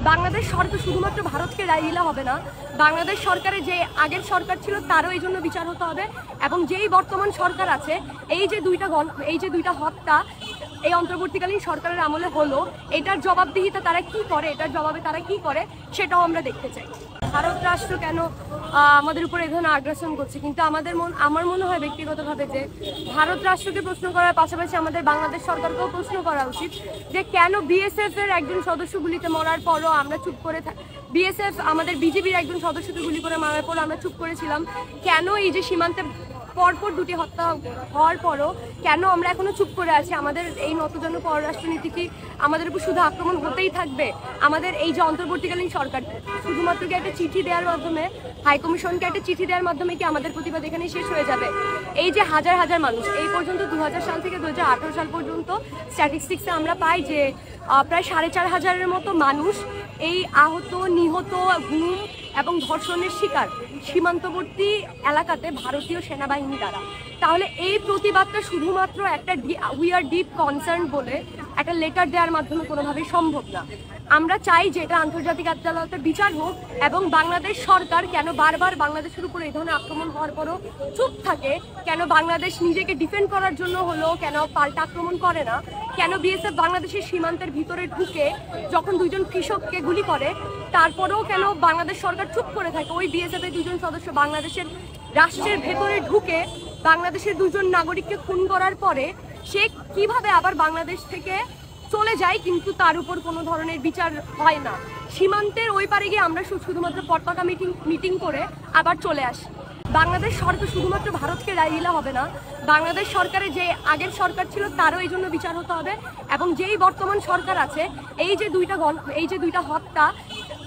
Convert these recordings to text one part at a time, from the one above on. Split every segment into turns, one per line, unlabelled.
বাংলাদেশ সরকার শুধুমাত্র ভারতকে দায়ী দিলে হবে না, বাংলাদেশ সরকারের যে আগের সরকার ছিল তারও এই জন্য বিচার হতে হবে এবং যেই বর্তমান সরকার আছে এই যে দুইটা হত্যা এই অন্তর্বর্তীকালীন সরকারের আমলে হলো, এটার জবাবদিহিতা তারা কি করে, এটার জবাবে তারা কি করে সেটাও আমরা দেখতে চাই। ভারত রাষ্ট্র কেন আমাদের উপর এই ধরনের আগ্রাসন করছে, কিন্তু আমার মনে হয় ব্যক্তিগতভাবে যে ভারত রাষ্ট্রকে প্রশ্ন করার পাশাপাশি আমাদের বাংলাদেশ সরকারকেও প্রশ্ন করা উচিত যে কেন বিএসএফ এর একজন সদস্য গুলিতে মরার পরও আমরা চুপ করে বিএসএফ আমাদের বিজেপির একজন সদস্যকে গুলি করে মারার পর আমরা চুপ করেছিলাম, কেন এই যে সীমান্তে পরপর দুটি হত্যা হওয়ার পরও কেন আমরা এখনো চুপ করে আছি? আমাদের এই নতজন পররাষ্ট্রনীতি কি আমাদের উপর শুধু আক্রমণ হতেই থাকবে? আমাদের এই যে অন্তর্বর্তীকালীন সরকার শুধুমাত্র কি একটা চিঠি দেওয়ার মাধ্যমে, হাইকমিশনকে একটা চিঠি দেওয়ার মাধ্যমে কি আমাদের প্রতিবাদ এখানেই শেষ হয়ে যাবে? এই যে হাজার হাজার মানুষ এই পর্যন্ত 2000 সাল থেকে 2018 সাল পর্যন্ত স্ট্যাটিস্টিক্সে আমরা পাই যে প্রায় 4500-এর মতো মানুষ এই আহত, নিহত, গুম এবং ধর্ষণের শিকার সীমান্তবর্তী এলাকাতে ভারতীয় সেনাবাহিনী দ্বারা। তাহলে এই প্রতিবাদটা শুধুমাত্র একটা উই আর ডিপ কনসার্ন বলে একটা লেটার দেওয়ার মাধ্যমে কোনোভাবেই সম্ভব না। আমরা চাই যে এটা আন্তর্জাতিক আদালতের বিচার হোক এবং বাংলাদেশ সরকার কেন বারবার বাংলাদেশের উপর এই ধরনের আক্রমণ হওয়ার পরও চুপ থাকে, কেন বাংলাদেশ নিজেকে ডিফেন্ড করার জন্য হলো কেন পাল্টা আক্রমণ করে না, কেন বিএসএফ বাংলাদেশের সীমান্তের ভিতরে ঢুকে যখন দুজন কৃষককে গুলি করে তারপরেও কেন বাংলাদেশ সরকার চুপ করে থাকে? ওই বিএসএফ এর দুজন সদস্য বাংলাদেশের রাষ্ট্রের ভেতরে ঢুকে বাংলাদেশের দুজন নাগরিককে খুন করার পরে সে কিভাবে আবার বাংলাদেশ থেকে চলে যায় কিন্তু তার উপর কোনো ধরনের বিচার হয় না? সীমান্তের ওই পারে গিয়ে আমরা শুধুমাত্র পতাকা মিটিং করে আবার চলে আসি। বাংলাদেশ সরকার শুধুমাত্র ভারতকে দায়ী দিলে হবে না, বাংলাদেশ সরকারের যে আগের সরকার ছিল তারও এই জন্য বিচার হতে হবে এবং যেই বর্তমান সরকার আছে এই যে দুইটা হত্যা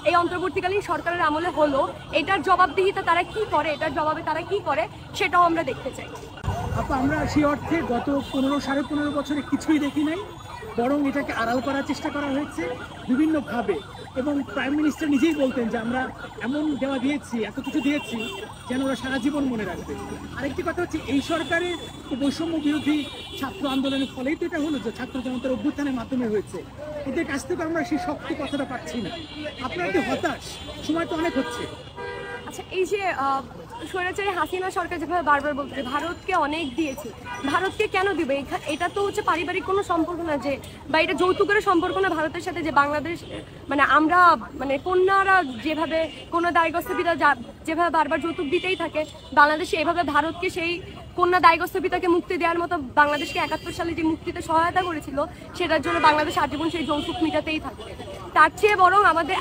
এই অন্তর্বর্তীকালীন সরকারের আমলে হলো, এটার জবাবদিহিতা তারা কি করে, এটার জবাবে তারা কি করে সেটাও আমরা দেখতে চাই।
আমরা সেই অর্থে গত 15-15.5 বছরে কিছুই দেখি নাই, বরং এটাকে আড়াল করার চেষ্টা করা হয়েছে বিভিন্নভাবে এবং প্রাইম মিনিস্টার নিজেই বলতেন যে আমরা এমন দেওয়া দিয়েছি, এত কিছু দিয়েছি যেন ওরা সারা জীবন মনে রাখবে। আরেকটি কথা হচ্ছে এই সরকারের বৈষম্য বিরোধী ছাত্র আন্দোলনের ফলেই তো এটা হলো, যে ছাত্র জনতার অভ্যুত্থানের মাধ্যমে হয়েছে। এদের কাছ থেকে আমরা সেই শক্তি কথাটা পাচ্ছি না। আপনারা কি হতাশ? সময় তো অনেক হচ্ছে।
আচ্ছা, এই যে স্বৈরাচারী হাসিনা সরকার যেভাবে বারবার বলছে ভারতকে অনেক দিয়েছে, ভারতকে কেন দিবে? এটা তো হচ্ছে পারিবারিক কোনো সম্পর্ক না, যে বা এটা যৌতুকের সম্পর্ক না ভারতের সাথে, যে বাংলাদেশ আমরা কন্যারা যেভাবে কোনো দায়গ্রস্ত পিতা যেভাবে বারবার যৌতুক দিতেই থাকে, বাংলাদেশে এভাবে ভারতকে সেই কন্যা দায়গ্রস্ত পিতাকে মুক্তি দেওয়ার মতো বাংলাদেশকে 71 সালে যে মুক্তিতে সহায়তা করেছিল সেটার জন্য বাংলাদেশ আজীবন সেই যৌতুক মিটাতেই থাকবে। তার চেয়ে বরং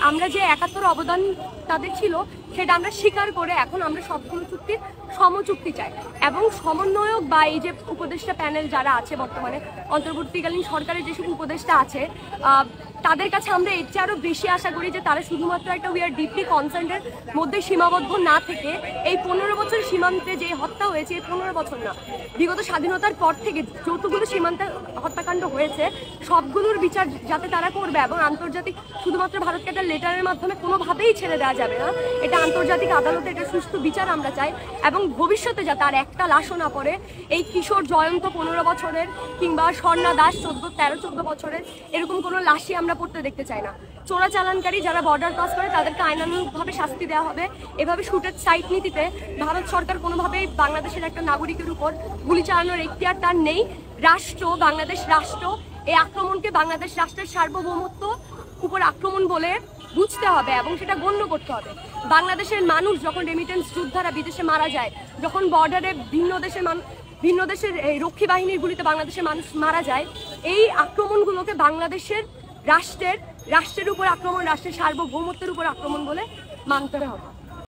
আমরা যে 71 অবদান তাদের ছিল সেটা আমরা স্বীকার করে এখন আমরা সবগুলো চুক্তির সমচুক্তি চাই এবং সমন্বয়ক বা এই যে উপদেষ্টা প্যানেল যারা আছে বর্তমানে অন্তর্বর্তীকালীন সরকারের যেসব উপদেষ্টা আছে তাদের কাছে আমরা এর চেয়ে আরও বেশি আশা করি যে তারা শুধুমাত্র একটা উই আর ডিপলি কনসার্নের মধ্যে সীমাবদ্ধ না থেকে এই 15 বছর সীমান্তে যে হত্যা হয়েছে, এই 15 বছর না, বিগত স্বাধীনতার পর থেকে যতগুলো সীমান্তে হত্যাকাণ্ড হয়েছে সবগুলোর বিচার যাতে তারা করবে এবং আন্তর্জাতিক শুধুমাত্র ভারতকে একটা লেটারের মাধ্যমে কোনোভাবেই ছেড়ে দেওয়া যাবে না, এটা আন্তর্জাতিক আদালতে এটা সুষ্ঠু বিচার আমরা চাই এবং ভবিষ্যতে যাতে আর একটা লাশও না পড়ে এই কিশোর জয়ন্ত 15 বছরের কিংবা স্বর্ণা দাস 13-14 বছরের এরকম কোনো লাশই আমরা পড়তে দেখতে চাই না। চোরাচালানকারী যারা বর্ডার ক্রস করে তাদেরকে আইনানুগভাবে শাস্তি দেওয়া হবে। এভাবে শুটের সাইট নীতিতে ভারত সরকার কোনোভাবেই বাংলাদেশের একটা নাগরিকের উপর গুলি চালানোর এখতিয়ার তার নেই। বাংলাদেশ রাষ্ট্র এই আক্রমণকে বাংলাদেশ রাষ্ট্রের সার্বভৌমত্ব উপর আক্রমণ বলে বুঝতে হবে এবং সেটা গণ্য করতে হবে। বাংলাদেশের মানুষ যখন রেমিটেন্স যোদ্ধারা বিদেশে মারা যায়, যখন বর্ডারে ভিন্ন দেশের রক্ষী বাহিনীর গুলিতে বাংলাদেশের মানুষ মারা যায়, এই আক্রমণগুলোকে বাংলাদেশের রাষ্ট্রের উপর আক্রমণ, রাষ্ট্রের সার্বভৌমত্বের উপর আক্রমণ বলে মানতে হবে।